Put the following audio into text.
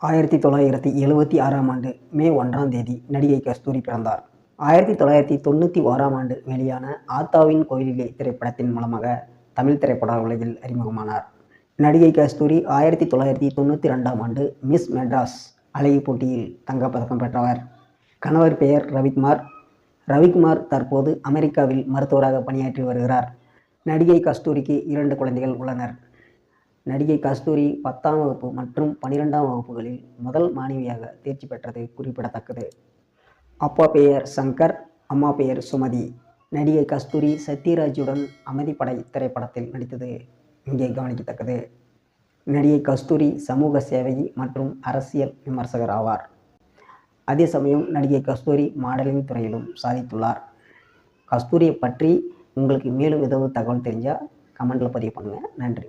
1976ஆம் ஆண்டு மே 1ஆம் தேதி நடிகை கஸ்தூரி பிறந்தார். 1991ஆம் ஆண்டு வெளியான ஆத்தாவின் கோயிலிலே திரைப்படத்தின் மூலமாக தமிழ் திரைப்பட உலகில் அறிமுகமானார். நடிகை கஸ்தூரி 1992ஆம் ஆண்டு மிஸ் மெட்ராஸ் அழகி போட்டியில் தங்கப்பதக்கம் பெற்றவர். கணவர் பெயர் ரவிக்குமார். ரவிக்குமார் தற்போது அமெரிக்காவில் மருத்துவராக பணியாற்றி வருகிறார். நடிகை கஸ்தூரிக்கு 2 குழந்தைகள் உள்ளனர். நடிகை கஸ்தூரி 10ஆம் வகுப்பு மற்றும் 12ஆம் வகுப்புகளில் முதல் மாணவியாக தேர்ச்சி பெற்றது குறிப்பிடத்தக்கது. அப்பா பெயர் சங்கர், அம்மா பெயர் சுமதி. நடிகை கஸ்தூரி சத்யராஜுடன் அமைதிப்படை திரைப்படத்தில் நடித்தது இங்கே கவனிக்கத்தக்கது. நடிகை கஸ்தூரி சமூக சேவகி மற்றும் அரசியல் விமர்சகர் ஆவார். அதே சமயம் நடிகை கஸ்தூரி மாடலிங் துறையிலும் சாதித்துள்ளார். கஸ்தூரியை பற்றி உங்களுக்கு மேலும் ஏதாவது தகவல் தெரிஞ்சால் கமெண்ட்டில் பதிவு பண்ணுங்கள். நன்றி.